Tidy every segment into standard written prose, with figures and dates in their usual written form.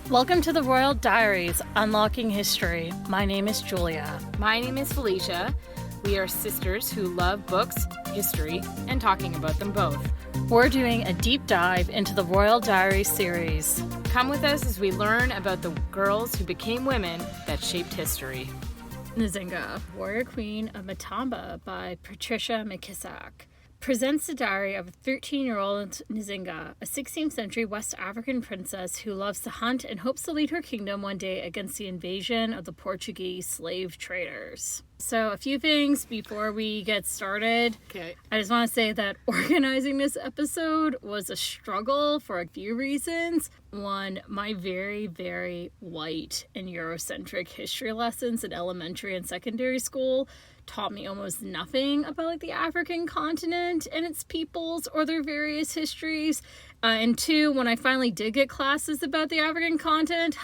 Welcome to the Royal Diaries, Unlocking History. My name is Julia. My name is Felicia. We are sisters who love books, history, and talking about them both. We're doing a deep dive into the Royal Diaries series. Come with us as we learn about the girls who became women that shaped history. Nzingha, Warrior Queen of Matamba by Patricia McKissack, presents the diary of a 13-year-old Nzingha, a 16th century West African princess who loves to hunt and hopes to lead her kingdom one day against the invasion of the Portuguese slave traders. So a few things before we get started. Okay. I just want to say that organizing this episode was a struggle for a few reasons. One, my very, very white and Eurocentric history lessons in elementary and secondary school taught me almost nothing about the African continent and its peoples or their various histories. And two, when I finally did get classes about the African continent,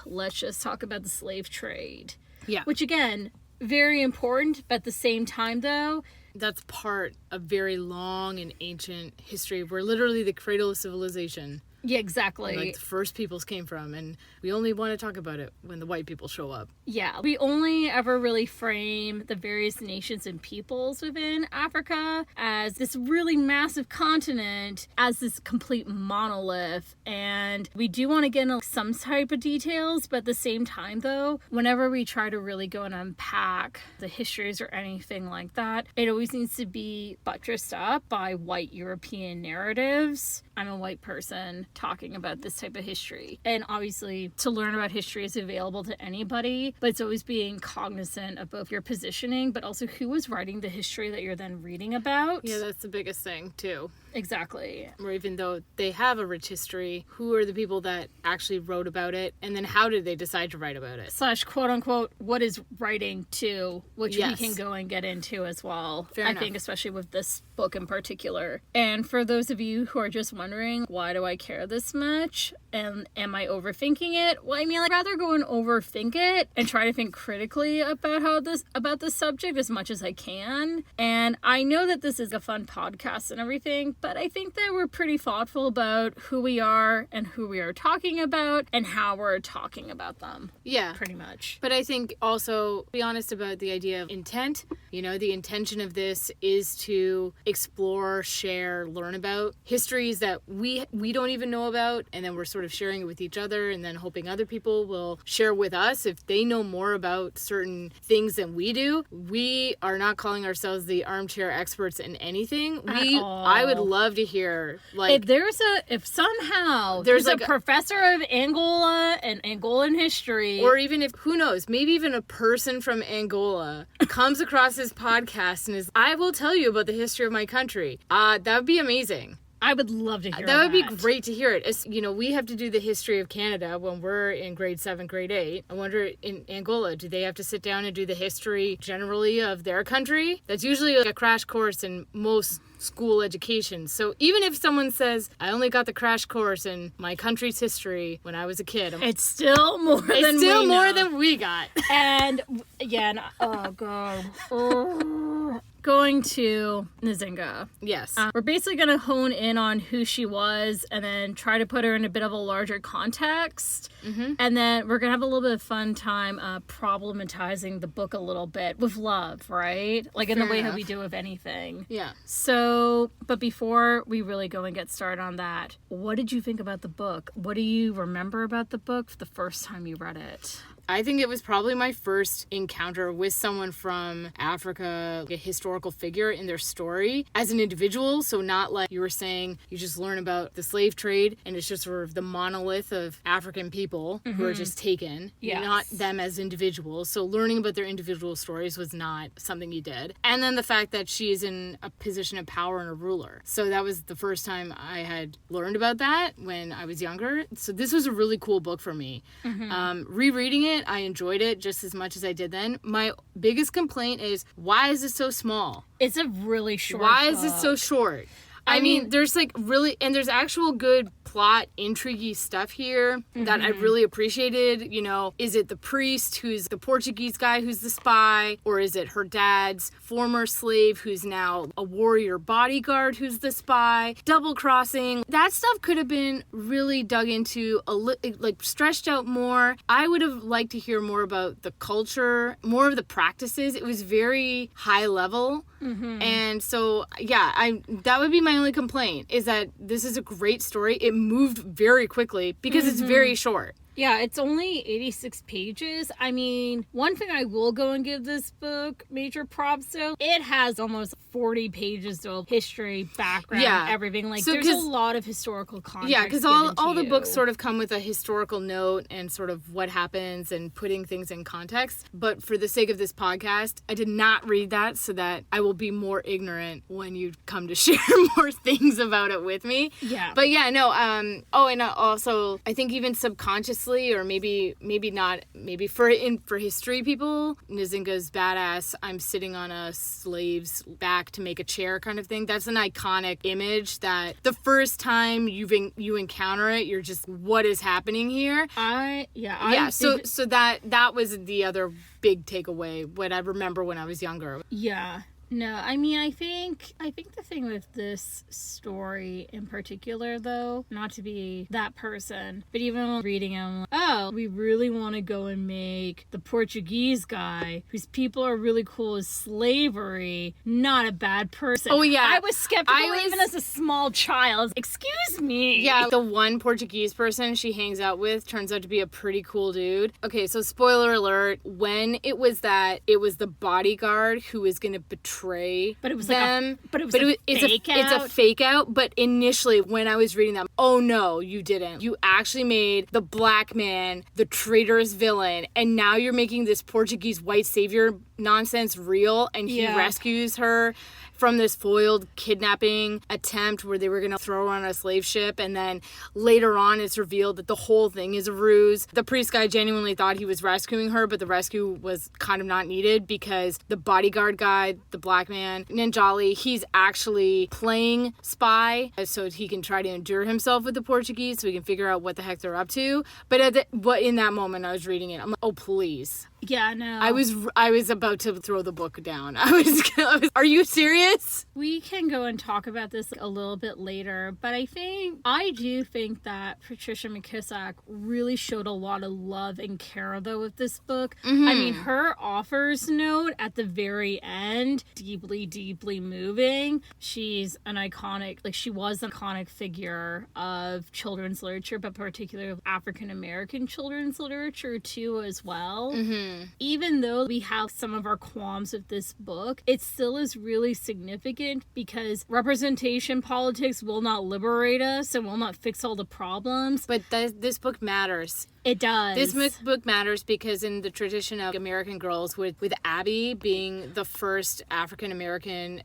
let's just talk about the slave trade. Yeah. Which again, very important, but at the same time though, that's part of very long and ancient history. We're literally the cradle of civilization. Yeah, exactly. Like the first peoples came from, and we only want to talk about it when the white people show up. Yeah, we only ever really frame the various nations and peoples within Africa as this really massive continent, as this complete monolith. And we do want to get into some type of details, but at the same time though, whenever we try to really go and unpack the histories or anything like that, it always needs to be buttressed up by white European narratives. I'm a white person talking about this type of history. And obviously, to learn about history is available to anybody, but it's always being cognizant of both your positioning, but also who was writing the history that you're then reading about. Yeah, that's the biggest thing, too. Exactly. Or even though they have a rich history, who are the people that actually wrote about it? And then how did they decide to write about it? / quote unquote, what is writing to, which Yes. we can go and get into as well. Fair I enough. think especially with this book in particular. And for those of you who are just wondering, why do I care this much? And am I overthinking it? Well, I mean, I'd rather go and overthink it and try to think critically about this subject as much as I can. And I know that this is a fun podcast and everything, but I think that we're pretty thoughtful about who we are and who we are talking about and how we're talking about them. Yeah. Pretty much. But I think also be honest about the idea of intent. You know, the intention of this is to explore, share, learn about histories that we don't even know about, and then we're sort of sharing it with each other and then hoping other people will share with us if they know more about certain things than we do. We are not calling ourselves the armchair experts in anything. I would love to hear, like, if somehow there's a like professor of Angola and Angolan history, or even if, who knows, maybe even a person from Angola comes across this podcast and is, I will tell you about the history of my country. That would be amazing. I would love to hear that. That would be great to hear it. As, you know, we have to do the history of Canada when we're in grade 7, grade 8. I wonder, in Angola, do they have to sit down and do the history generally of their country? That's usually like a crash course in most school education. So even if someone says, I only got the crash course in my country's history when I was a kid, it's still more than we got. And again, oh god. Going to Nzingha. Yes. We're basically going to hone in on who she was and then try to put her in a bit of a larger context. Mm-hmm. And then we're going to have a little bit of fun time problematizing the book a little bit with love, right? Like in the way that we do with anything. Yeah. So, but before we really go and get started on that, what did you think about the book? What do you remember about the book the first time you read it? I think it was probably my first encounter with someone from Africa, a historical figure in their story as an individual. So not like you were saying, you just learn about the slave trade and it's just sort of the monolith of African people who are just taken, not them as individuals. So learning about their individual stories was not something you did. And then the fact that she is in a position of power and a ruler. So that was the first time I had learned about that when I was younger. So this was a really cool book for me. Rereading it, I enjoyed it just as much as I did then. My biggest complaint is, why is it so small? It's a really short Why book. is it so short? I mean, there's like really, and there's actual good plot, intriguey stuff here that I really appreciated. You know, is it the priest who's the Portuguese guy who's the spy, or is it her dad's former slave who's now a warrior bodyguard who's the spy? Double crossing. That stuff could have been really dug into like stretched out more. I would have liked to hear more about the culture, more of the practices. It was very high level. And so, yeah, that would be my only complaint, is that this is a great story. It moved very quickly because it's very short. Yeah, it's only 86 pages. I mean, one thing I will go and give this book major props to, it has almost 40 pages of history, background, everything. Like, so, there's a lot of historical context. Yeah, because all the books sort of come with a historical note and sort of what happens and putting things in context. But for the sake of this podcast, I did not read that so that I will be more ignorant when you come to share more things about it with me. Yeah. But yeah, no, and also, I think even subconsciously, or maybe not, maybe for history people, Nzingha's badass, I'm sitting on a slave's back to make a chair kind of thing. That's an iconic image that the first time you encounter it, you're just, what is happening here? So that was the other big takeaway, what I remember when I was younger. Yeah. No, I mean, I think the thing with this story in particular, though, not to be that person, but even reading it, I'm like, oh, we really want to go and make the Portuguese guy, whose people are really cool as slavery, not a bad person. Oh, yeah. I was skeptical even as a small child. Excuse me. Yeah, the one Portuguese person she hangs out with turns out to be a pretty cool dude. Okay, so spoiler alert, when it was the bodyguard who was going to betray but it was them. It's a fake out. But initially, when I was reading that, oh no, you didn't. You actually made the black man the traitorous villain, and now you're making this Portuguese white savior nonsense real, and he rescues her from this foiled kidnapping attempt where they were going to throw her on a slave ship, and then later on it's revealed that the whole thing is a ruse. The priest guy genuinely thought he was rescuing her, but the rescue was kind of not needed because the bodyguard guy, the black man, Ninjali, he's actually playing spy so he can try to endure himself with the Portuguese so he can figure out what the heck they're up to. But in that moment I was reading it, I'm like, oh please. Yeah, no. I was about to throw the book down. I was are you serious? We can go and talk about this a little bit later, but I do think that Patricia McKissack really showed a lot of love and care, though, with this book. Mm-hmm. I mean, her author's note at the very end, deeply, deeply moving. She's an iconic, she was an iconic figure of children's literature, but particularly African-American children's literature, too, as well. Mm-hmm. Even though we have some of our qualms with this book, it still is really significant because representation politics will not liberate us and will not fix all the problems. But this book matters. It does. This book matters because in the tradition of American Girls, with Abby being the first African-American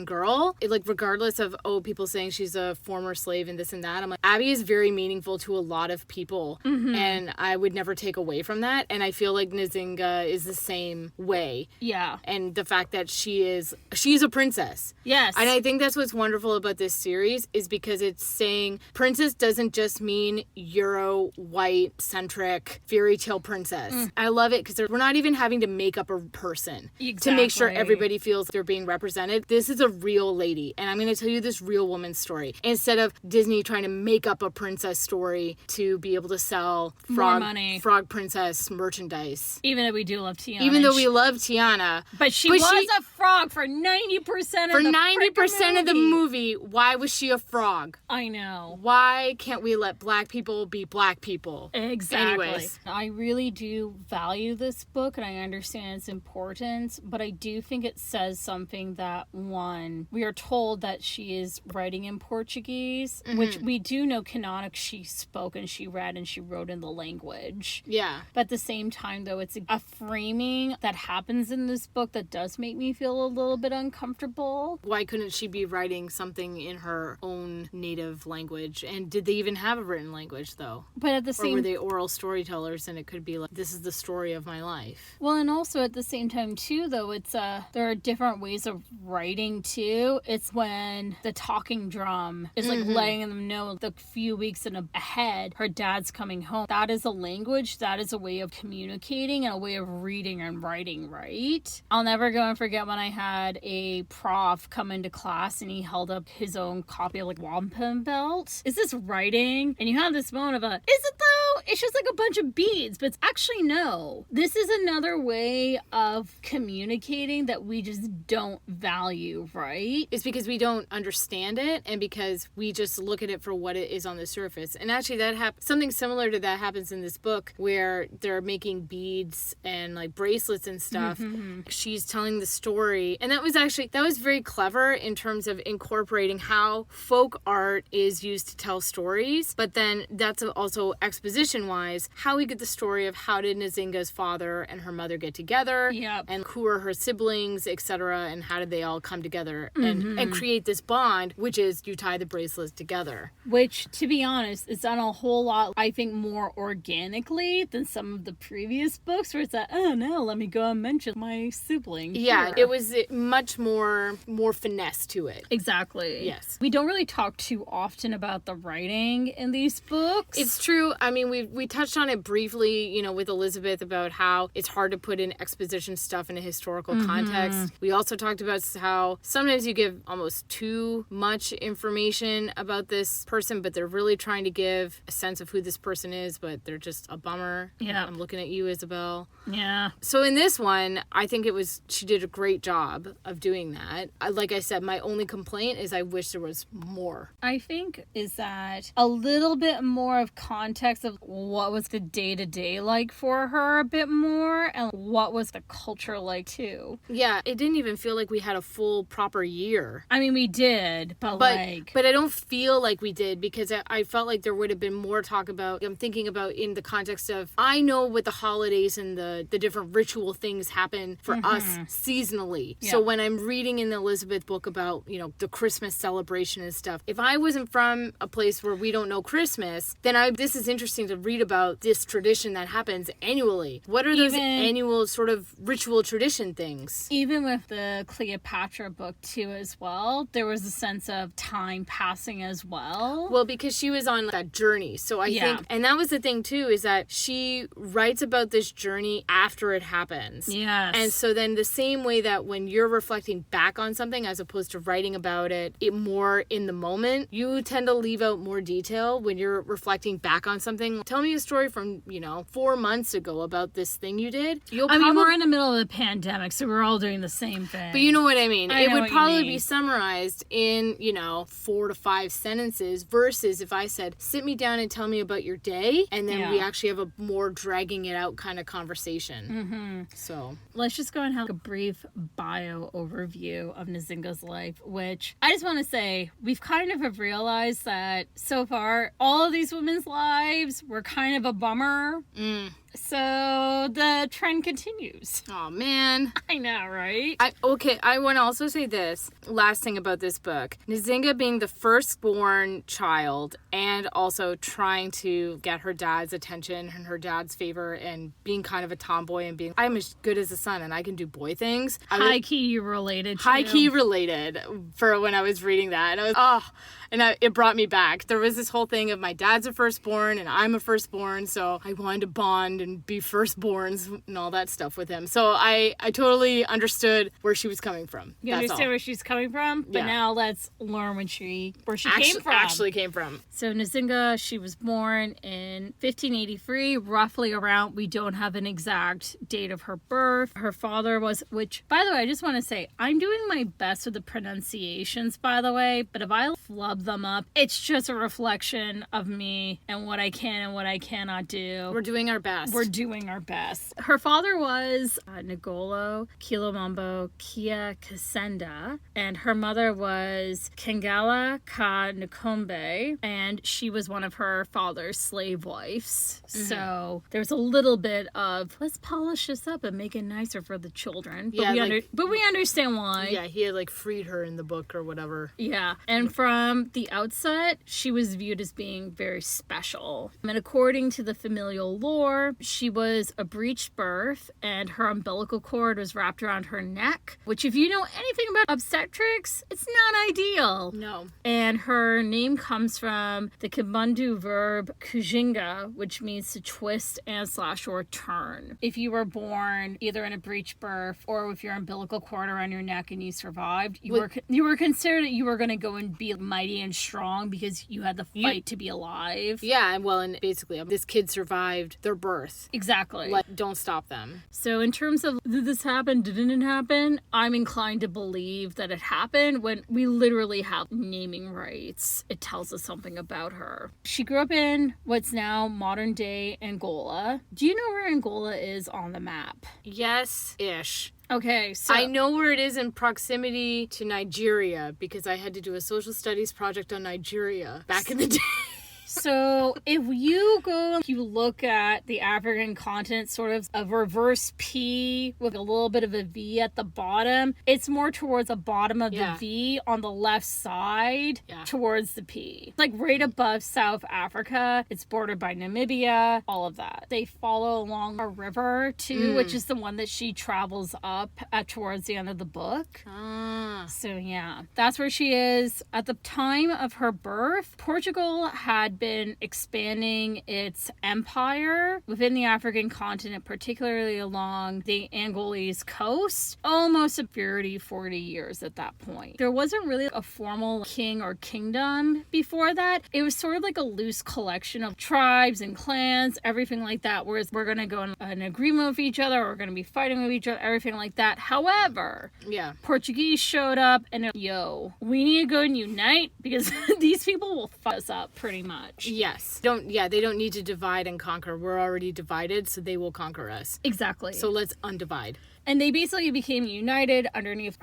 girl, regardless of, people saying she's a former slave and this and that, I'm like, Abby is very meaningful to a lot of people. Mm-hmm. And I would never take away from that. And I feel like Nzingha is the same way. Yeah. And the fact that she's a princess. Yes. And I think that's what's wonderful about this series is because it's saying princess doesn't just mean Euro, white, centric fairy tale princess. I love it because we're not even having to make up a person to make sure everybody feels they're being represented. This is a real lady, and I'm going to tell you this real woman's story instead of Disney trying to make up a princess story to be able to sell frog princess merchandise. Even though we do love Tiana. But she was a frog for 90% of the movie. Why was she a frog? I know. Why can't we let black people be black people? Exactly. Anyways. I really do value this book and I understand its importance, but I do think it says something that, one, we are told that she is writing in Portuguese, which we do know canonic she spoke and she read and she wrote in the language. Yeah. But at the same time, though, it's a framing that happens in this book that does make me feel a little bit uncomfortable. Why couldn't she be writing something in her own native language? And did they even have a written language, though? But at the same... Or were they oral oral storytellers, and it could be like, this is the story of my life. Well, and also at the same time too, though, it's there are different ways of writing too. It's when the talking drum is like letting them know the few weeks ahead her dad's coming home. That is a language, that is a way of communicating and a way of reading and writing, right? I'll never go and forget when I had a prof come into class and he held up his own copy of like wampum belt. Is this writing? And you have this moment of is it though? It's just like a bunch of beads, but it's actually no. This is another way of communicating that we just don't value, right? It's because we don't understand it, and because we just look at it for what it is on the surface. And actually something similar to that happens in this book where they're making beads and like bracelets and stuff. She's telling the story, and that was very clever in terms of incorporating how folk art is used to tell stories, but then that's also exposition wise how we get the story of how did Nzingha's father and her mother get together, and who are her siblings, etc., and how did they all come together and create this bond, which is you tie the bracelets together. Which, to be honest, is done a whole lot, I think, more organically than some of the previous books where it's like, oh no, let me go and mention my sibling. Yeah, here. it was much more finesse to it. Exactly. Yes. We don't really talk too often about the writing in these books. It's true. I mean, we touched on it briefly, with Elizabeth about how it's hard to put in exposition stuff in a historical context. We also talked about how sometimes you give almost too much information about this person, but they're really trying to give a sense of who this person is, but they're just a bummer. Yeah. I'm looking at you, Isabel. Yeah. So in this one, I think she did a great job of doing that. Like I said, my only complaint is I wish there was more. I think is that a little bit more of context of what was the day-to-day like for her a bit more, and what was the culture like too. Yeah, it didn't even feel like we had a full proper year. I mean, we did, but I don't feel like we did, because I felt like there would have been more talk about, I'm thinking about in the context of, I know what the holidays and the different ritual things happen for us seasonally. Yeah. So when I'm reading in the Elizabeth book about, the Christmas celebration and stuff, if I wasn't from a place where we don't know Christmas, then this is interesting to read about this tradition that happens annually. What are those annual sort of ritual tradition things? Even with the Cleopatra book too as well, there was a sense of time passing as well. Well, because she was on that journey. So I think, and that was the thing too, is that she writes about this journey after it happens. Yes. And so then the same way that when you're reflecting back on something as opposed to writing about it more in the moment, you tend to leave out more detail when you're reflecting back on something. Tell me a story from, 4 months ago about this thing you did. We're in the middle of the pandemic, so we're all doing the same thing. But you know what I mean. It would probably be summarized in, 4 to 5 sentences versus if I said, sit me down and tell me about your day, and then we actually have a more dragging it out kind of conversation. So let's just go and have a brief bio overview of Nzingha's life, which I just want to say we've kind of have realized that so far all of these women's lives were kind of a bummer. So the trend continues. Oh man. I know, right? I want to also say this last thing about this book. Nzingha being the firstborn child and also trying to get her dad's attention and her dad's favor and being kind of a tomboy and being, I'm as good as a son and I can do boy things. High key related for when I was reading that. And I was, it brought me back. There was this whole thing of my dad's a firstborn and I'm a firstborn, so I wanted to bond and be firstborns and all that stuff with him. So I totally understood where she was coming from. You understand where she's coming from? But now let's learn where she actually came from. So Nzingha, she was born in 1583, roughly around, we don't have an exact date of her birth. Her father was, which, by the way, I just want to say, I'm doing my best with the pronunciations, by the way, but if I flub them up, it's just a reflection of me and what I can and what I cannot do. We're doing our best. best. We're doing our best. Her father was Ngolo Kilomombo Kia Kasenda, and her mother was Kengala Ka Nkombe, and she was one of her father's slave wives. So there's a little bit of, let's polish this up and make it nicer for the children. But we understand why. Yeah, he had like freed her in the book or whatever. Yeah, and from the outset, she was viewed as being very special. And according to the familial lore, she was a breech birth, and her umbilical cord was wrapped around her neck, which, if you know anything about obstetrics, it's not ideal. No. And her name comes from the Kibundu verb kujinga, which means to twist and slash or turn. If you were born either in a breech birth or with your umbilical cord around your neck and you survived, you were considered that you were going to go and be mighty and strong because you had the fight to be alive. Yeah, well, and basically, this kid survived their birth. Exactly. Don't stop them. So in terms of did this happen, didn't it happen, I'm inclined to believe that it happened when we literally have naming rights. It tells us something about her. She grew up in what's now modern day Angola. Do you know where Angola is on the map? Yes-ish. Okay, so I know where it is in proximity to Nigeria because I had to do a social studies project on Nigeria back in the day. So if you look at the African continent, sort of a reverse P with a little bit of a V at the bottom, it's more towards the bottom of the V on the left side towards the P. Like right above South Africa, it's bordered by Namibia, all of that. They follow along a river too, which is the one that she travels up at towards the end of the book. So yeah, that's where she is. At the time of her birth, Portugal had been expanding its empire within the African continent, particularly along the Angolese coast, almost 40 years at that point. There wasn't really a formal king or kingdom before that. It was sort of like a loose collection of tribes and clans, everything like that, whereas we're going to go in an agreement with each other, we're going to be fighting with each other, everything like that. However, Portuguese showed up and we need to go and unite because these people will fuck us up pretty much. Yes. They don't need to divide and conquer. We're already divided, so they will conquer us. Exactly. So let's undivide. And they basically became united underneath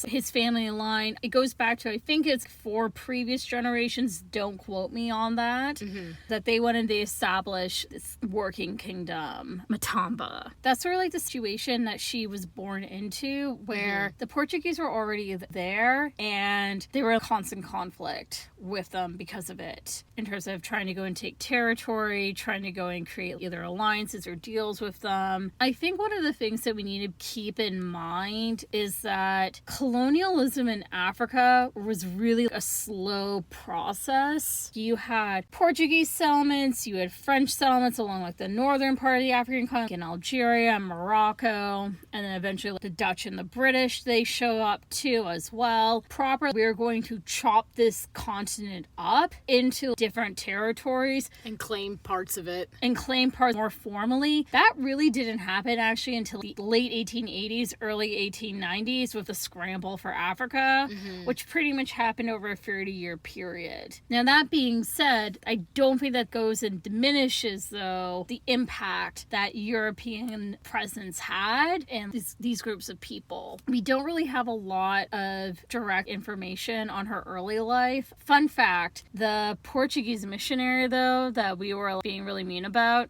his family line. It goes back to, I think it's 4 previous generations, don't quote me on that, that they wanted to establish this working kingdom, Matamba. That's sort of like the situation that she was born into, where the Portuguese were already there, and they were in constant conflict with them because of it, in terms of trying to go and take territory, trying to go and create either alliances or deals with them. I think one of the things that we need to keep in mind is that colonialism in Africa was really a slow process. You had Portuguese settlements, you had French settlements along like the northern part of the African continent, in Algeria and Morocco, and then eventually the Dutch and the British, they show up too as well. We're going to chop this continent up into different territories and claim parts of it. And claim parts more formally. That really didn't happen actually until the late 1880s, early 1890s with the scramble for Africa, which pretty much happened over a 30-year period. Now, that being said, I don't think that goes and diminishes, though, the impact that European presence had in these groups of people. We don't really have a lot of direct information on her early life. Fun fact, the Portuguese missionary, though, that we were being really mean about,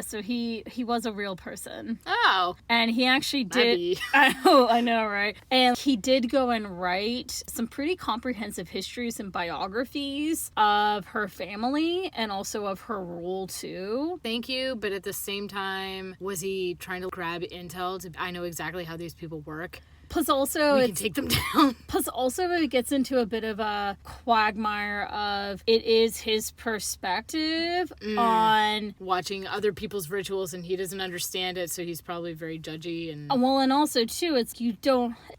so he was a real person. Oh. And he actually did. I know, right? And he did go and write some pretty comprehensive histories and biographies of her family and also of her rule too. Thank you, but at the same time, was he trying to grab intel I know exactly how these people work? Plus also, we can take them down. Plus also, it gets into a bit of a quagmire of it is his perspective on watching other people's rituals, and he doesn't understand it, so he's probably very judgy. And well, and also too, it's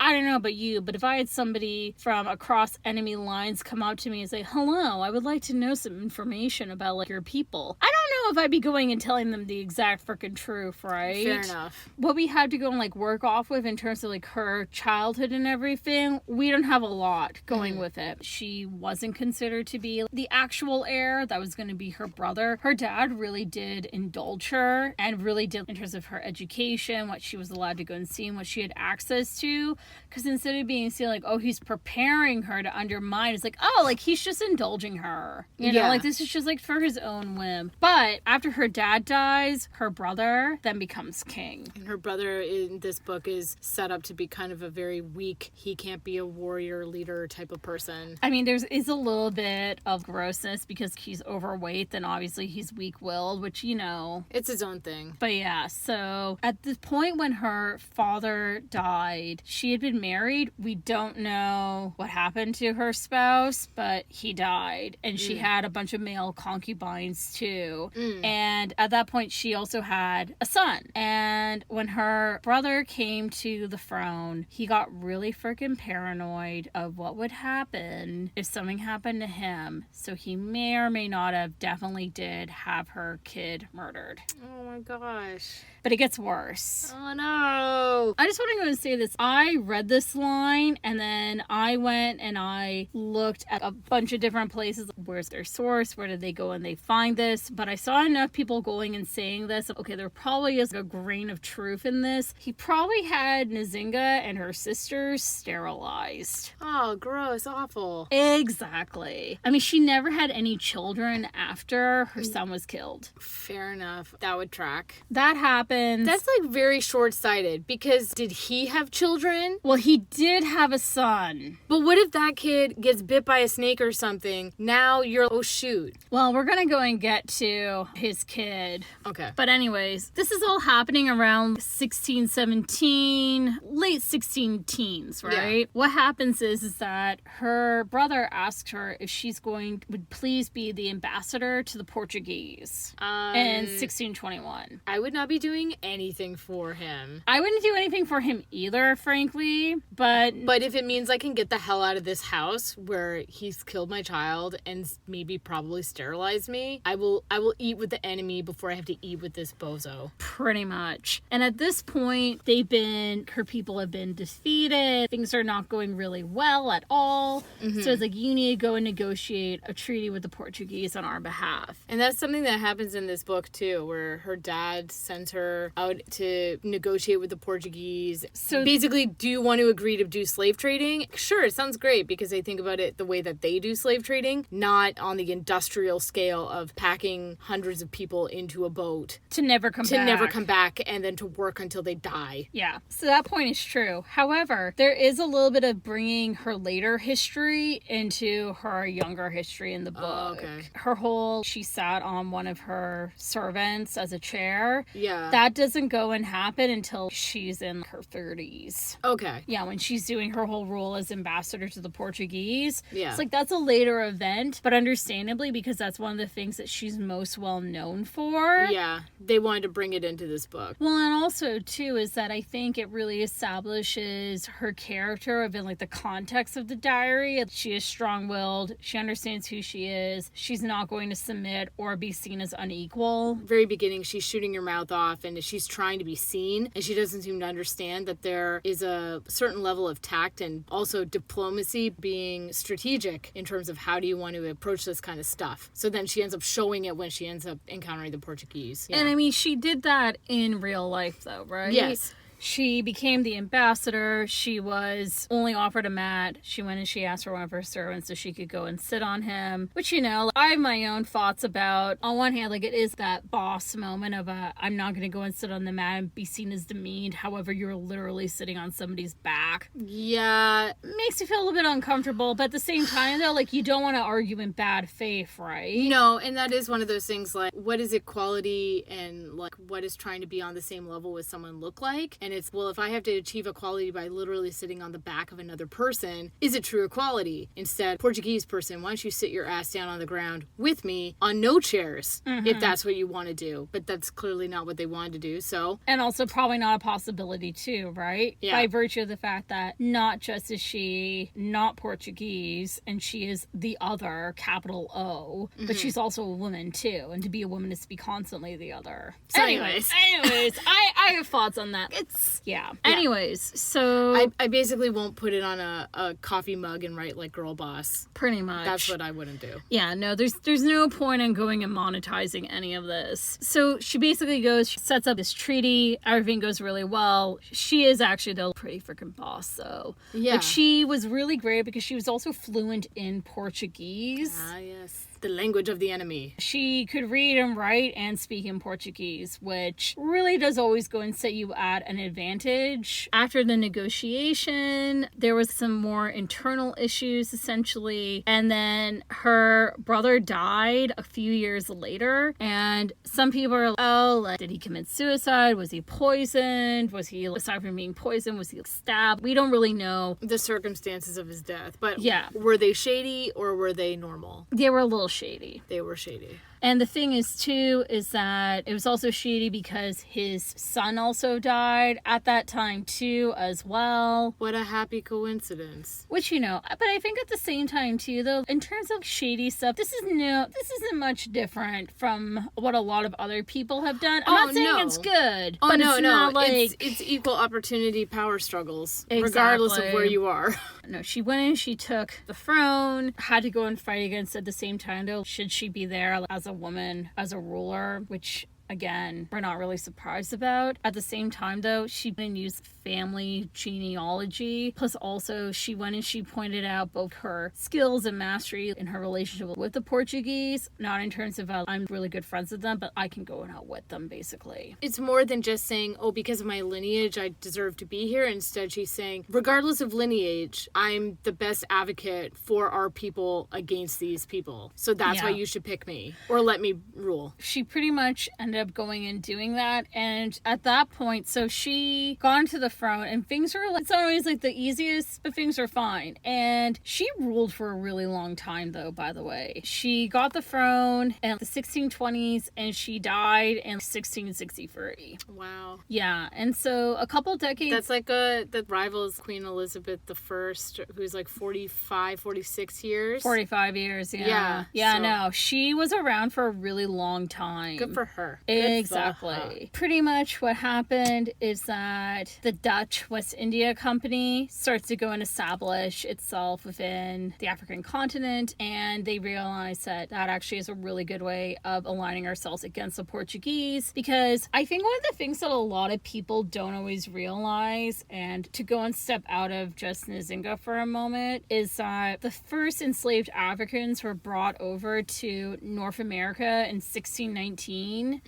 I don't know about you, but if I had somebody from across enemy lines come up to me and say, "Hello, I would like to know some information about like your people," I don't don't know if I'd be going and telling them the exact freaking truth, right? Fair enough. What we had to go and like work off with in terms of like her childhood and everything, we don't have a lot going with it. She wasn't considered to be the actual heir. That was going to be her brother. Her dad really did indulge her and really did in terms of her education, what she was allowed to go and see and what she had access to. Because instead of being seen like, oh, he's preparing her to undermine, it's like, oh, like he's just indulging her. You know, like this is just like for his own whim. But after her dad dies, her brother then becomes king. And her brother in this book is set up to be kind of a very weak, he can't be a warrior leader type of person. I mean, there's a little bit of grossness because he's overweight, then obviously he's weak-willed, which, you know. It's his own thing. But yeah, so at the point when her father died, she had been married. We don't know what happened to her spouse, but he died. And she had a bunch of male concubines too. And at that point, she also had a son. And when her brother came to the throne, he got really freaking paranoid of what would happen if something happened to him. So he may or may not have definitely did have her kid murdered. Oh my gosh. But it gets worse. Oh no. I just want to go and say this. I read this line and then I went and I looked at a bunch of different places. Where's their source? Where did they go and they find this? But I saw enough people going and saying this. Okay, there probably is a grain of truth in this. He probably had Nzingha and her sisters sterilized. Oh, gross. Awful. Exactly. I mean, she never had any children after her son was killed. Fair enough. That would track. That happens. That's like very short-sighted because did he have children? Well, he did have a son. But what if that kid gets bit by a snake or something? Now you're, oh shoot. Well, we're gonna go and get to his kid. Okay. But anyways, this is all happening around 1617, late 16 teens, right? Yeah. What happens is that her brother asks her if she's would please be the ambassador to the Portuguese in 1621. I would not be doing anything for him. I wouldn't do anything for him either, frankly, but if it means I can get the hell out of this house where he's killed my child and maybe probably sterilized me, I will eat with the enemy before I have to eat with this bozo. Pretty much. And at this point, her people have been defeated. Things are not going really well at all. So it's like, you need to go and negotiate a treaty with the Portuguese on our behalf. And that's something that happens in this book too, where her dad sends her out to negotiate with the Portuguese. So basically, do you want to agree to do slave trading? Sure, it sounds great because I think about it the way that they do slave trading, not on the industrial scale of packing hundreds of people into a boat to never come back and then to work until they die. Yeah, so that point is true. However, there is a little bit of bringing her later history into her younger history in the book. Oh, okay. She sat on one of her servants as a chair. Yeah. That doesn't go and happen until she's in her 30s. Okay. Yeah, when she's doing her whole role as ambassador to the Portuguese. Yeah. It's like, that's a later event, but understandably, because that's one of the things that she's most well known for. Yeah, they wanted to bring it into this book. Well, and also, too, is that I think it really establishes her character of in, like, the context of the diary. She is strong-willed. She understands who she is. She's not going to submit or be seen as unequal. Very beginning, she's shooting her mouth off and she's trying to be seen, and she doesn't seem to understand that there is a certain level of tact and also diplomacy, being strategic in terms of how do you want to approach this kind of stuff. So then she ends up showing it when she ends up encountering the Portuguese. Yeah. And I mean, she did that in real life though, right? Yes. She became the ambassador. She was only offered a mat. She went and she asked for one of her servants so she could go and sit on him. Which, you know, I have my own thoughts about. On one hand, like, it is that boss moment of I'm not going to go and sit on the mat and be seen as demeaned. However, you're literally sitting on somebody's back. Yeah. Makes you feel a little bit uncomfortable. But at the same time, though, like, you don't want to argue in bad faith, right? No, and that is one of those things, like, what is equality and, like, what is trying to be on the same level with someone look like? And it's, well, if I have to achieve equality by literally sitting on the back of another person, is it true equality? Instead, Portuguese person, why don't you sit your ass down on the ground with me on no chairs if that's what you want to do? But that's clearly not what they wanted to do, so. And also probably not a possibility too, right? Yeah. By virtue of the fact that not just is she not Portuguese and she is the other, capital O, but she's also a woman too. And to be a woman is to be constantly the other. So anyways, I have thoughts on that. It's, yeah. Anyways, so. I basically won't put it on a coffee mug and write like girl boss. Pretty much. That's what I wouldn't do. Yeah, no, there's no point in going and monetizing any of this. So she basically goes, she sets up this treaty, everything goes really well. She is actually the pretty freaking boss, though. Yeah. Like, she was really great because she was also fluent in Portuguese. Ah, yes. The language of the enemy. She could read and write and speak in Portuguese, which really does always go and set you at an advantage. After the negotiation, there was some more internal issues, essentially. And then her brother died a few years later. And some people are like, oh, like, did he commit suicide? Was he poisoned? Was he, aside from being poisoned, was he stabbed? We don't really know the circumstances of his death. But yeah, were they shady or were they normal? They were a little shady. They were shady. And the thing is, too, is that it was also shady because his son also died at that time, too, as well. What a happy coincidence. Which, you know, but I think at the same time, too, though, in terms of shady stuff, this isn't much different from what a lot of other people have done. I'm not saying it's good. Oh, but no, it's no. Not like... It's equal opportunity power struggles, Exactly. regardless of where you are. No, she went in, she took the throne, had to go and fight against at the same time, though, should she be there as a woman, as a ruler, which, again, we're not really surprised about. At the same time, though, she didn't use family genealogy. Plus, also, she went and she pointed out both her skills and mastery in her relationship with the Portuguese, not in terms of I'm really good friends with them, but I can go and out with them, basically. It's more than just saying, oh, because of my lineage, I deserve to be here. Instead, she's saying, regardless of lineage, I'm the best advocate for our people against these people. So that's why you should pick me or let me rule. She pretty much ended up going and doing that. And at that point, so she got into the throne and things were like, it's not always like the easiest, but things are fine. And she ruled for a really long time, though, by the way. She got the throne in the 1620s and she died in 1663. Wow. Yeah. And so a couple decades. That's like that rivals Queen Elizabeth I, who's like 46 years. 45 years, yeah. Yeah, no. She was around for a really long time. Good for her. Exactly. Pretty much what happened is that the Dutch West India Company starts to go and establish itself within the African continent, and they realize that that actually is a really good way of aligning ourselves against the Portuguese, because I think one of the things that a lot of people don't always realize, and to go and step out of just Nzingha for a moment, is that the first enslaved Africans were brought over to North America in 1619.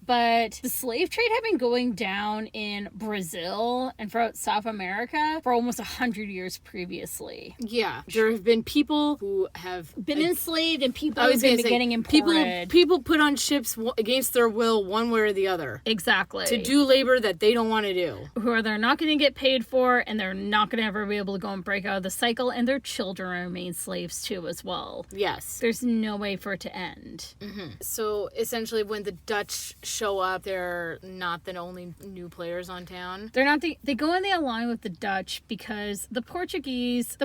But the slave trade had been going down in Brazil and throughout South America for almost 100 years previously. Yeah, there have been people who have been enslaved, and people have been getting imported. People put on ships against their will, one way or the other. Exactly. To do labor that they don't want to do. Who they're not going to get paid for, and they're not going to ever be able to go and break out of the cycle, and their children remain slaves too as well. Yes. There's no way for it to end. So essentially when the Dutch show up, they're not the only new players on town. They're not they go and they align with the Dutch because the Portuguese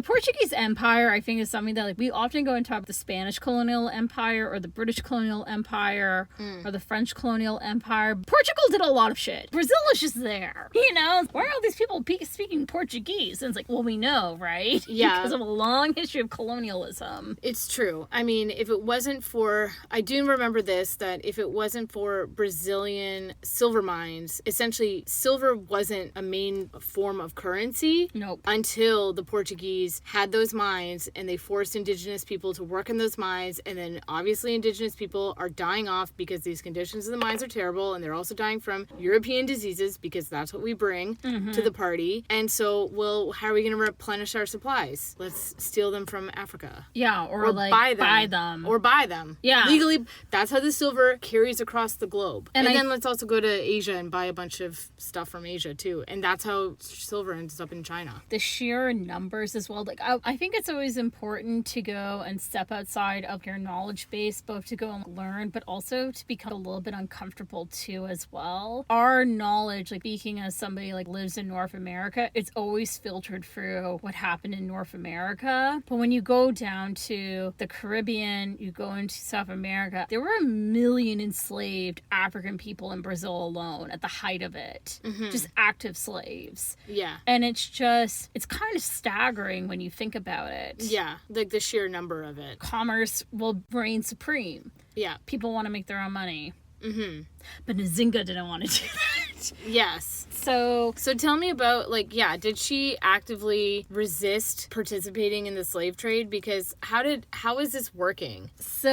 Empire, I think, is something that, like, we often go and talk about the Spanish colonial empire or the British colonial empire or the French colonial empire. Portugal did a lot of shit. Brazil is just there. You know, why are all these people speaking Portuguese? And it's like, well, we know, right? Yeah. Because of a long history of colonialism. It's true. I mean, if it wasn't for, I do remember this, that if it wasn't for Brazilian silver mines, essentially silver wasn't a main form of currency. Nope. Until the Portuguese had those mines and they forced indigenous people to work in those mines, and then obviously indigenous people are dying off because these conditions of the mines are terrible, and they're also dying from European diseases because that's what we bring to the party. And so, well, how are we going to replenish our supplies? Let's steal them from Africa. Yeah, or like buy them. Or buy them. Yeah. Legally, that's how the silver carries across the globe. And then let's also go to Asia and buy a bunch of stuff from Asia too. And that's how silver ends up in China. The sheer numbers as well. Like, I think it's always important to go and step outside of your knowledge base, both to go and learn, but also to become a little bit uncomfortable too as well. Our knowledge, like speaking as somebody like lives in North America, it's always filtered through what happened in North America. But when you go down to the Caribbean, you go into South America, there were 1 million enslaved African people in Brazil alone at the height of it. Just active slaves. Yeah. And it's kind of staggering when you think about it. Yeah, like the sheer number of it. Commerce will reign supreme. Yeah. People want to make their own money. But Nzingha didn't want to do that. Yes. So tell me about, like, did she actively resist participating in the slave trade? Because how is this working? So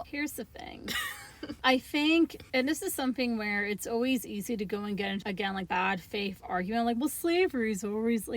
here's the thing. I think, and this is something where it's always easy to go and get, again, like bad faith argument, like, well, slavery's always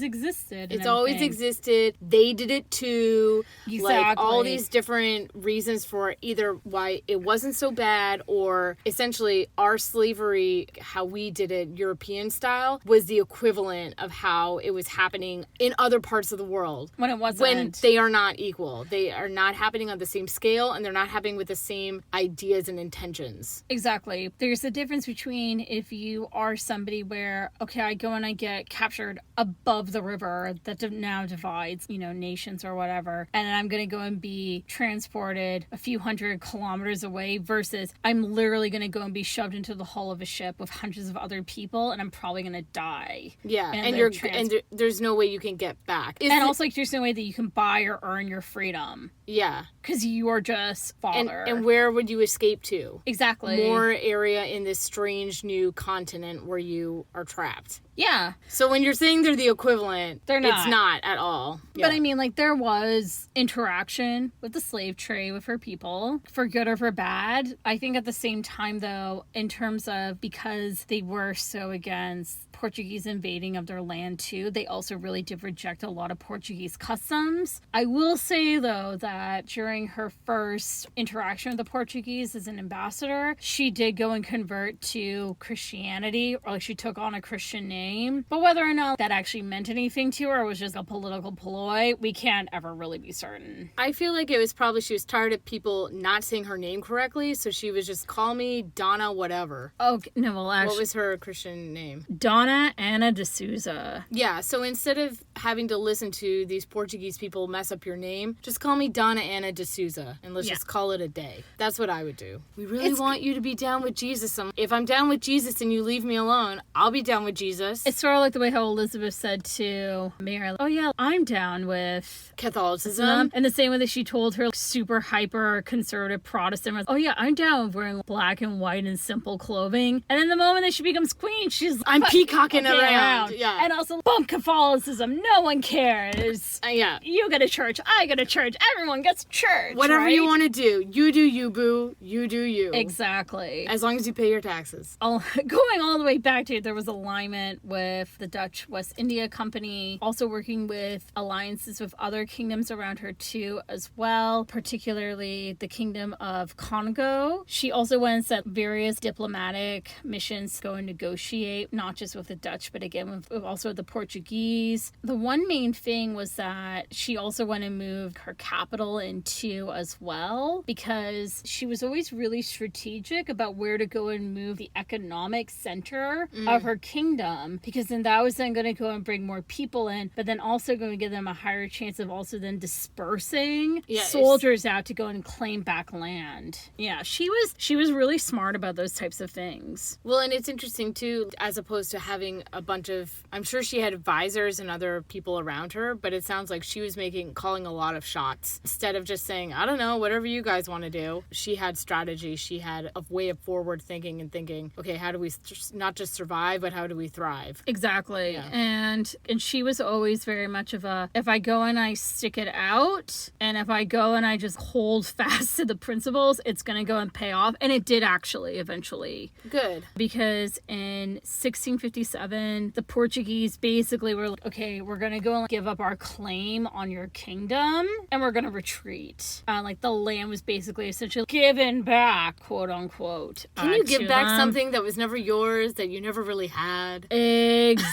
existed. It's always existed. They did it too. Exactly. Like, all these different reasons for either why it wasn't so bad, or essentially our slavery, how we did it, European style, was the equivalent of how it was happening in other parts of the world. When it wasn't. When they are not equal. They are not happening on the same scale, and they're not happening with the same ideas and intentions. Exactly. There's a difference between if you are somebody where, okay, I go and I get captured above the river that now divides, nations or whatever, and then I'm going to go and be transported a few hundred kilometers away, versus I'm literally going to go and be shoved into the hull of a ship with hundreds of other people, and I'm probably going to die. Yeah, and there's no way you can get back. Also, like, there's no way that you can buy or earn your freedom. Yeah. Because you are just fodder. And where would you escape to? Exactly. More area in this strange new continent where you are trapped. Yeah. So when you're saying they're the equivalent, they're not. It's not at all. But I mean, like, there was interaction with the slave trade with her people, for good or for bad. I think at the same time, though, in terms of, because they were so against Portuguese invading of their land too, they also really did reject a lot of Portuguese customs. I will say, though, that during her first interaction with the Portuguese as an ambassador, she did go and convert to Christianity, or like she took on a Christian name. But whether or not that actually meant anything to her or was just a political ploy, we can't ever really be certain. I feel like it was probably she was tired of people not saying her name correctly, so she was just, call me Donna whatever. Okay, no, well, actually, what was her Christian name? Donna Ana de Souza. Yeah, so instead of having to listen to these Portuguese people mess up your name, just call me Donna Ana de Souza, and let's just call it a day. That's what I would do. We really want you to be down with Jesus. If I'm down with Jesus and you leave me alone, I'll be down with Jesus. It's sort of like the way how Elizabeth said to Mary, oh yeah, I'm down with Catholicism. And the same way that she told her super hyper conservative Protestant, oh yeah, I'm down with wearing black and white and simple clothing. And then the moment that she becomes queen, she's I'm peacocking around. Yeah. And also, boom, Catholicism. No one cares. Yeah. You go to church. I go to church. Everyone gets church. Whatever you want to do. You do you, boo. You do you. Exactly. As long as you pay your taxes. Going all the way back to, there was alignment with the Dutch West India Company, also working with alliances with other kingdoms around her too as well, particularly the Kingdom of Congo. She also went and set various diplomatic missions to go and negotiate, not just with the Dutch, but again with also the Portuguese. The one main thing was that she also went and moved her capital into as well, because she was always really strategic about where to go and move the economic center of her kingdom, because then that was then going to go and bring more people in, but then also going to give them a higher chance of also then dispersing soldiers out to go and claim back land. Yeah, she was really smart about those types of things. Well, and it's interesting too, as opposed to having a bunch of, I'm sure she had advisors and other people around her, but it sounds like she was calling a lot of shots. Instead of just saying, I don't know, whatever you guys want to do, she had strategy. She had a way of forward thinking and thinking, okay, how do we not just survive, but how do we thrive? thrive. Exactly. Yeah. And she was always very much of a, if I go and I stick it out, and if I go and I just hold fast to the principles, it's going to go and pay off. And it did actually eventually. Good. Because in 1657, the Portuguese basically were like, okay, we're going to go and give up our claim on your kingdom and we're going to retreat. Like the land was basically essentially given back, quote unquote. Can you give back them. something that was never yours, that you never really had? Exactly.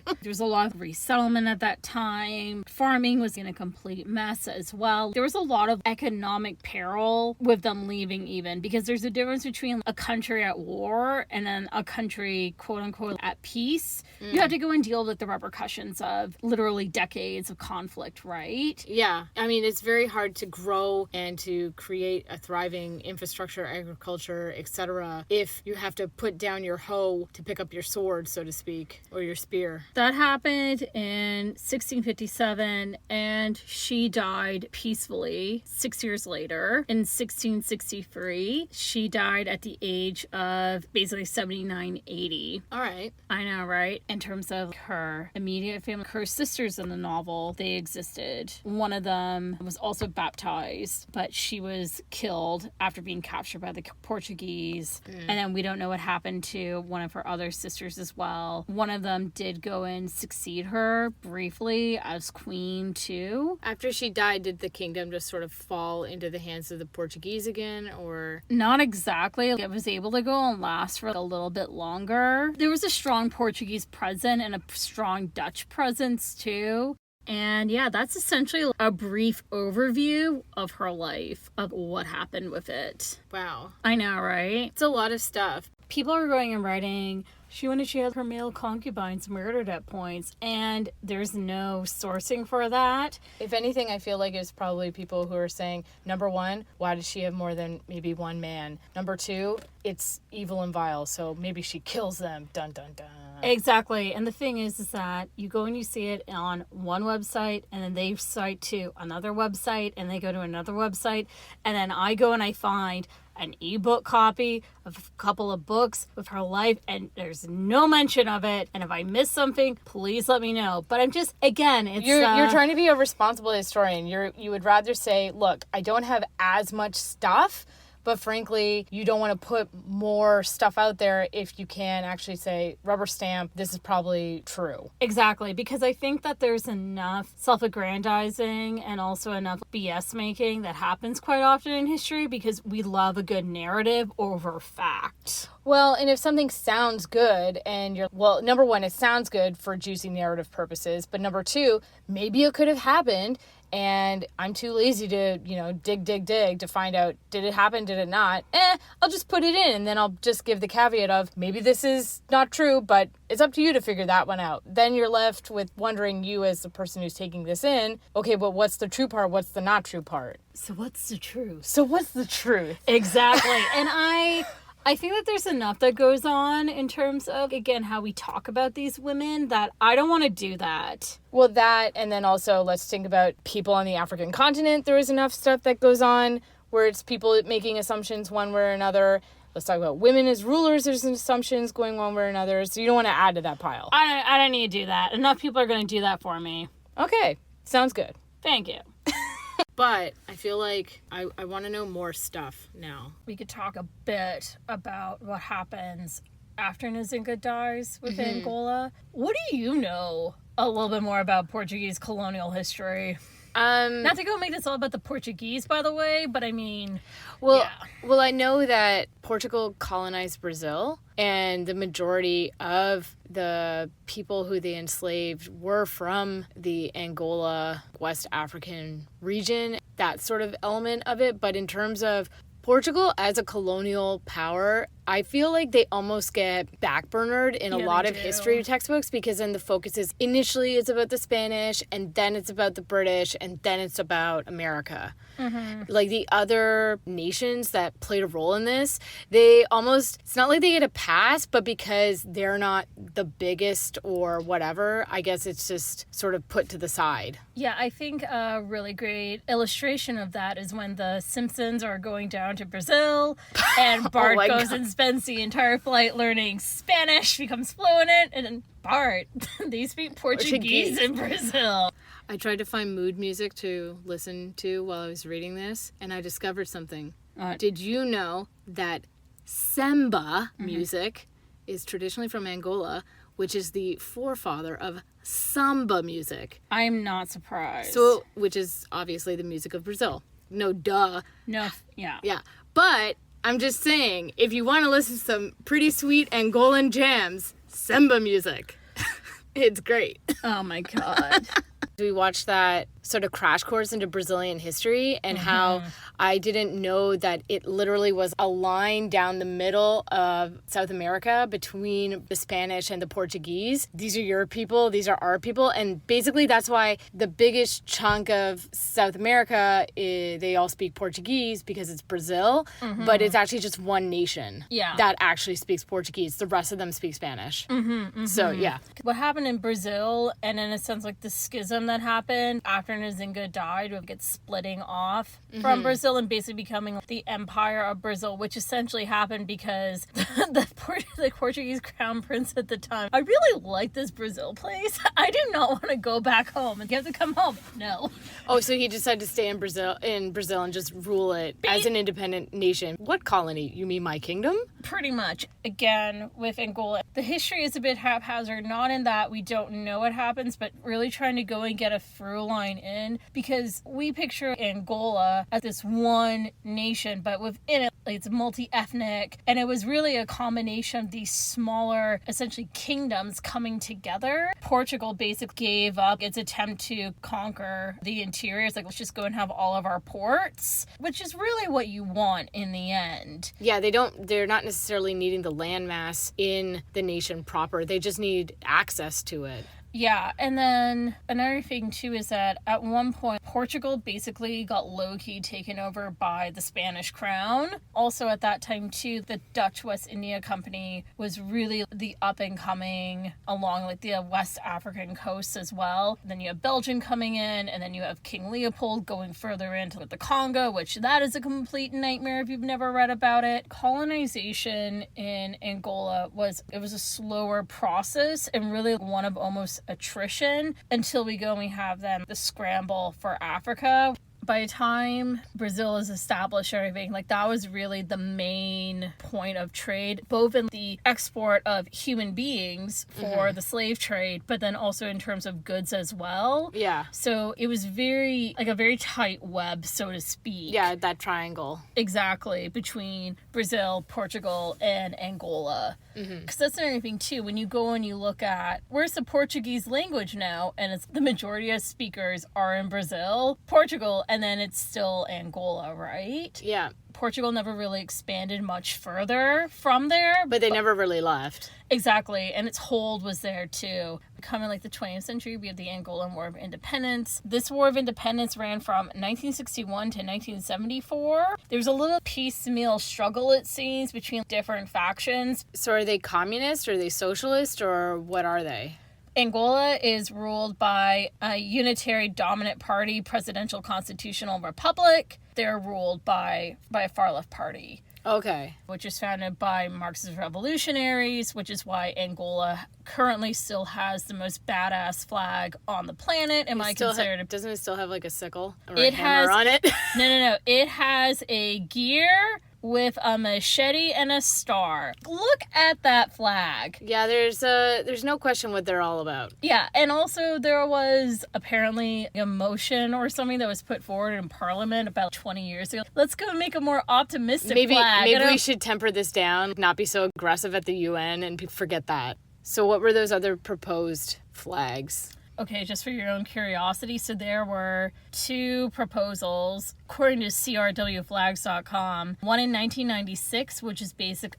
There was a lot of resettlement at that time. Farming was in a complete mess as well. There was a lot of economic peril with them leaving even, because there's a difference between a country at war and then a country, quote unquote, at peace. You have to go and deal with the repercussions of literally decades of conflict, right? Yeah. I mean, it's very hard to grow and to create a thriving infrastructure, agriculture, etc. if you have to put down your hoe to pick up your sword, so to speak, or your spear. That happened in 1657, and she died peacefully 6 years later. In 1663, she died at the age of basically 79, 80. All right. I know, right? In terms of her immediate family, her sisters in the novel, they existed. One of them was also baptized, but she was killed after being captured by the Portuguese. And then we don't know what happened to one of her other sisters as well. One of them did go and succeed her briefly as queen too. After she died, did the kingdom just sort of fall into the hands of the Portuguese again, or? Not exactly. It was able to go and last for a little bit longer. There was a strong Portuguese presence and a strong Dutch presence too. And yeah, that's essentially a brief overview of her life, of what happened with it. Wow. I know, right? It's a lot of stuff. People are going and writing, she wanted she had her male concubines murdered at points, and there's no sourcing for that. If anything, I feel like it's probably people who are saying, number one, why did she have more than maybe one man? Number two, it's evil and vile, so maybe she kills them. Dun, dun, dun. Exactly. And the thing is that you go and you see it on one website, and then they cite to another website, and they go to another website, and then I go and I find an ebook copy of a couple of books with her life, and there's no mention of it. And if I miss something, please let me know. But I'm just, again, it's you're trying to be a responsible historian. You would rather say, look, I don't have as much stuff, but frankly, you don't want to put more stuff out there if you can actually say, rubber stamp, this is probably true. Exactly, because I think that there's enough self-aggrandizing and also enough BS making that happens quite often in history, because we love a good narrative over fact. Well, and if something sounds good and well, number one, it sounds good for juicy narrative purposes, but number two, maybe it could have happened, and I'm too lazy to, dig to find out, did it happen, did it not? I'll just put it in, and then I'll just give the caveat of, maybe this is not true, but it's up to you to figure that one out. Then you're left with wondering, you as the person who's taking this in, okay, but what's the true part? What's the not true part? So what's the truth? Exactly. And I think that there's enough that goes on in terms of, again, how we talk about these women, that I don't want to do that. Well, that, and then also let's think about people on the African continent. There is enough stuff that goes on where it's people making assumptions one way or another. Let's talk about women as rulers. There's assumptions going one way or another. So you don't want to add to that pile. I don't need to do that. Enough people are going to do that for me. Okay. Sounds good. Thank you. But I feel like I want to know more stuff now. We could talk a bit about what happens after Nzingha dies with Angola. What do you know a little bit more about Portuguese colonial history? Not to go make this all about the Portuguese, by the way, but I mean... Well, I know that Portugal colonized Brazil, and the majority of the people who they enslaved were from the Angola, West African region, that sort of element of it. But in terms of Portugal as a colonial power, I feel like they almost get backburnered in a lot of history textbooks, because then the focus is initially it's about the Spanish, and then it's about the British, and then it's about America. Like the other nations that played a role in this, it's not like they get a pass, but because they're not the biggest or whatever, I guess it's just sort of put to the side. Yeah, I think a really great illustration of that is when the Simpsons are going down to Brazil and Bart goes and spends the entire flight learning Spanish, becomes fluent in it, and then Bart, they speak Portuguese in Brazil. I tried to find mood music to listen to while I was reading this, and I discovered something. Did you know that samba music is traditionally from Angola, which is the forefather of samba music? I'm not surprised. So, which is obviously the music of Brazil. No, duh. No, yeah. Yeah. But I'm just saying, if you want to listen to some pretty sweet Angolan jams, samba music. It's great. Oh my God. We watched that sort of crash course into Brazilian history and how I didn't know that it literally was a line down the middle of South America between the Spanish and the Portuguese. These are your people, these are our people. And basically that's why the biggest chunk of South America, they all speak Portuguese because it's Brazil, but it's actually just one nation that actually speaks Portuguese. The rest of them speak Spanish. So, yeah. What happened in Brazil, and in a sense like the schism that happened after Nzingha died, would get splitting off from Brazil and basically becoming the Empire of Brazil, which essentially happened because the Portuguese crown prince at the time, I really like this Brazil place. I do not want to go back home. And you have to come home. No. Oh, so he decided to stay in Brazil and just rule it as an independent nation. What colony? You mean my kingdom? Pretty much. Again, with Angola, the history is a bit haphazard, not in that we don't know what happens, but really trying to go and get a through line in, because we picture Angola as this one nation, but within it, it's multi-ethnic, and it was really a combination of these smaller, essentially kingdoms coming together. Portugal basically gave up its attempt to conquer the interior. It's like, let's just go and have all of our ports, which is really what you want in the end. Yeah, they're not necessarily needing the landmass in the nation proper. They just need access to it. Yeah, and then another thing too is that at one point Portugal basically got low-key taken over by the Spanish crown. Also at that time too, the Dutch West India Company was really the up-and-coming along like the West African coast as well. And then you have Belgium coming in, and then you have King Leopold going further into the Congo, which that is a complete nightmare if you've never read about it. Colonization in Angola was a slower process and really one of almost attrition until we go and we have them the scramble for Africa. By the time Brazil is established or everything, like that was really the main point of trade, both in the export of human beings for the slave trade, but then also in terms of goods as well. Yeah. So it was very, like a very tight web, so to speak. Yeah, that triangle. Exactly, between Brazil, Portugal, and Angola. Because that's another thing too, when you go and you look at, where's the Portuguese language now? And it's the majority of speakers are in Brazil, Portugal, and then it's still Angola, right? Yeah. Portugal never really expanded much further from there. But they never really left. Exactly, and its hold was there too. Coming like the 20th century, we have the Angolan War of Independence. This War of Independence ran from 1961 to 1974. There was a little piecemeal struggle, it seems, between different factions. So are they communist, or are they socialist, or what are they? Angola is ruled by a unitary dominant party, presidential constitutional republic. They're ruled by a far-left party. Okay. Which is founded by Marxist revolutionaries, which is why Angola currently still has the most badass flag on the planet. Doesn't it still have like a sickle or a hammer on it? No. It has a gear with a machete and a star. Look at that flag. Yeah, there's no question what they're all about. Yeah, and also there was apparently a motion or something that was put forward in Parliament about 20 years ago. Let's go make a more optimistic flag. Maybe we should temper this down, not be so aggressive at the UN, and forget that. So what were those other proposed flags? Okay, just for your own curiosity, so there were two proposals, according to crwflags.com. One in 1996, which is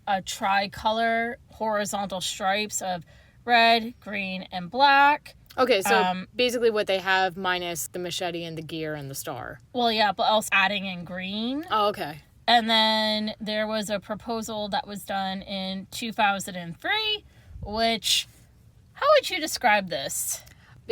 a tricolor horizontal stripes of red, green, and black. Okay, so basically what they have minus the machete and the gear and the star. Well, yeah, but also adding in green. Oh, okay. And then there was a proposal that was done in 2003, which, how would you describe this?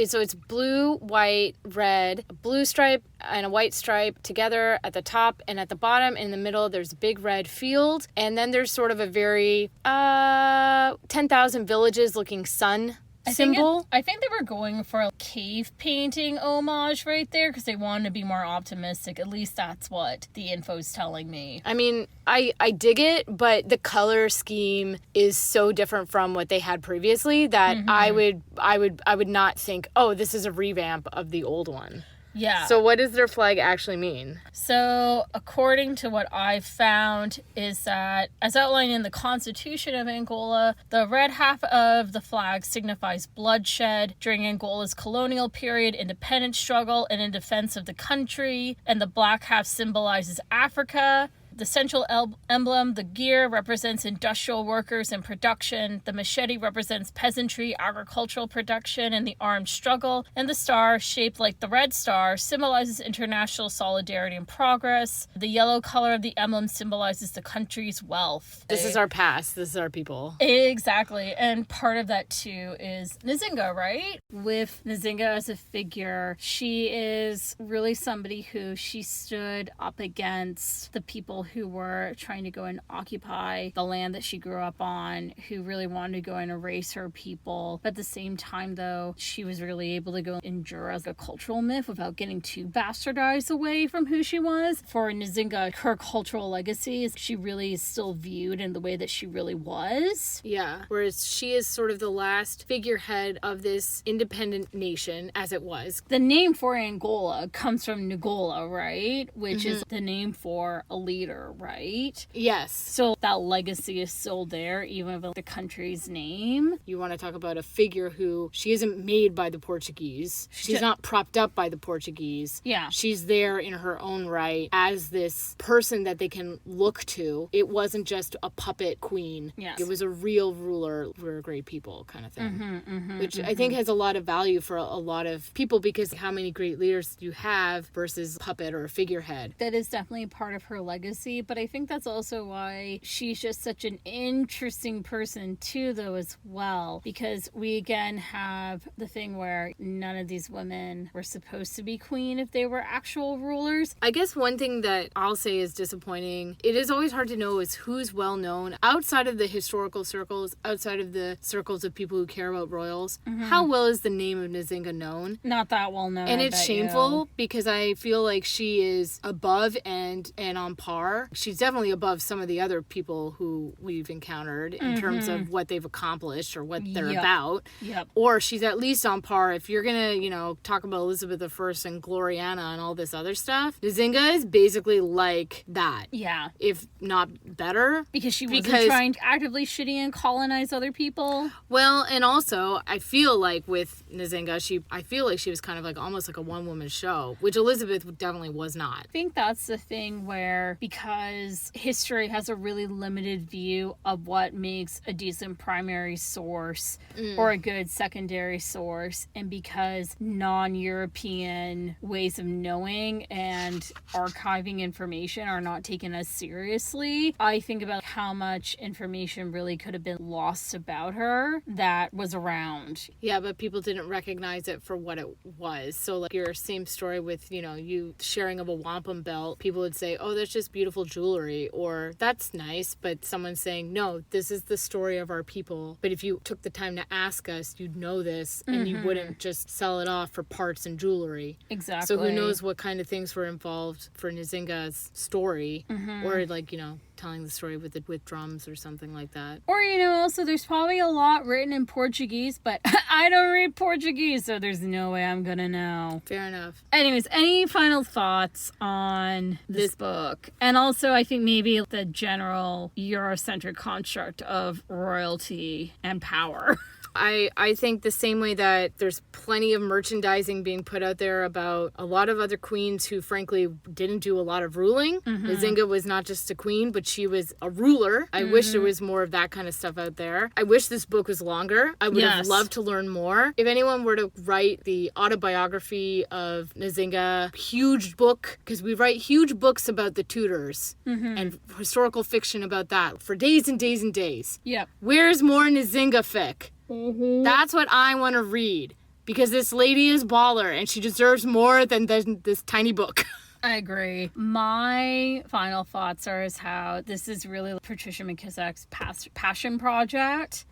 So it's blue, white, red, a blue stripe and a white stripe together at the top and at the bottom. In the middle, there's a big red field. And then there's sort of a very 10,000 villages looking sun symbol. I think they were going for a cave painting homage right there because they wanted to be more optimistic. At least that's what the info's telling me. I mean, I dig it, but the color scheme is so different from what they had previously that I would not think, oh, this is a revamp of the old one. Yeah. So what does their flag actually mean? So according to what I've found is that, as outlined in the Constitution of Angola, the red half of the flag signifies bloodshed during Angola's colonial period, independence struggle, and in defense of the country, and the black half symbolizes Africa. The central emblem, the gear, represents industrial workers and production. The machete represents peasantry, agricultural production, and the armed struggle. And the star, shaped like the red star, symbolizes international solidarity and progress. The yellow color of the emblem symbolizes the country's wealth. This is our past. This is our people. Exactly. And part of that, too, is Nzingha, right? With Nzingha as a figure, she is really somebody who she stood up against the people who were trying to go and occupy the land that she grew up on, who really wanted to go and erase her people. But at the same time, though, she was really able to go endure as a cultural myth without getting too bastardized away from who she was. For Nzingha, her cultural legacy is she really is still viewed in the way that she really was. Yeah, whereas she is sort of the last figurehead of this independent nation, as it was. The name for Angola comes from Ngola, right? Which is the name for a leader, right? Yes. So that legacy is still there, even with the country's name. You want to talk about a figure who, she isn't made by the Portuguese. She's not propped up by the Portuguese. Yeah. She's there in her own right as this person that they can look to. It wasn't just a puppet queen. Yes. It was a real ruler. We're a great people kind of thing. Which I think has a lot of value for a lot of people, because how many great leaders do you have versus a puppet or a figurehead? That is definitely part of her legacy, but I think that's also why she's just such an interesting person too, though, as well, because we again have the thing where none of these women were supposed to be queen if they were actual rulers. I guess one thing that I'll say is disappointing, it is always hard to know is who's well known outside of the historical circles, outside of the circles of people who care about royals. How well is the name of Nzingha known? Not that well known. And it's shameful because I feel like she is above and on par. She's definitely above some of the other people who we've encountered in terms of what they've accomplished or what they're about. Yep. Or she's at least on par. If you're going to, talk about Elizabeth I and Gloriana and all this other stuff, Nzingha is basically like that. Yeah. If not better. Because she wasn't trying to actively shitty and colonize other people. Well, and also, I feel like with Nzingha, I feel like she was kind of like almost like a one-woman show, which Elizabeth definitely was not. I think that's the thing where, because history has a really limited view of what makes a decent primary source or a good secondary source, and because non-European ways of knowing and archiving information are not taken as seriously, I think about how much information really could have been lost about her that was around. Yeah, but people didn't recognize it for what it was. So like your same story with, you sharing of a wampum belt, people would say, oh, that's just beautiful jewelry, or that's nice, but someone's saying, no, this is the story of our people. But if you took the time to ask us, you'd know this, and you wouldn't just sell it off for parts and jewelry. Exactly. So who knows what kind of things were involved for Nzingha's story, or like, telling the story with drums or something like that. Or, also there's probably a lot written in Portuguese, but I don't read Portuguese, so there's no way I'm gonna know. Fair enough. Anyways, any final thoughts on this book? And also, I think maybe the general Eurocentric construct of royalty and power. I think the same way that there's plenty of merchandising being put out there about a lot of other queens who frankly didn't do a lot of ruling. Nzingha was not just a queen, but she was a ruler. I wish there was more of that kind of stuff out there. I wish this book was longer. I would have loved to learn more. If anyone were to write the autobiography of Nzingha, huge book, because we write huge books about the Tudors and historical fiction about that for days and days and days. Yep. Where's more Nzingha fic? That's what I want to read. because this lady is baller and she deserves more than this tiny book. I agree. My final thoughts are is how this is really Patricia McKissack's passion project.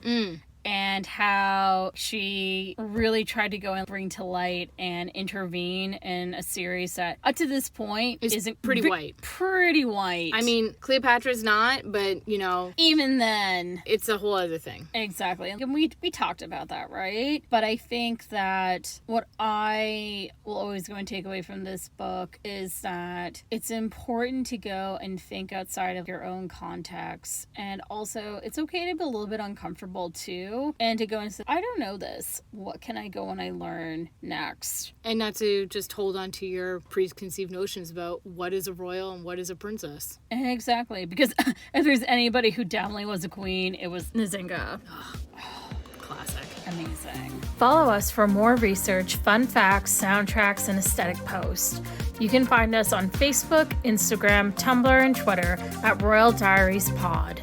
And how she really tried to go and bring to light and intervene in a series that, up to this point, isn't pretty white. Pretty white. I mean, Cleopatra's not, but, you know... Even then... It's a whole other thing. Exactly. And we talked about that, right? But I think that what I will always go and take away from this book is that it's important to go and think outside of your own context. And also, it's okay to be a little bit uncomfortable, too. And to go and say, I don't know this. What can I go and I learn next? And not to just hold on to your preconceived notions about what is a royal and what is a princess. Exactly. Because if there's anybody who definitely was a queen, it was Nzingha. Classic. Amazing. Follow us for more research, fun facts, soundtracks, and aesthetic posts. You can find us on Facebook, Instagram, Tumblr, and Twitter at Royal Diaries Pod.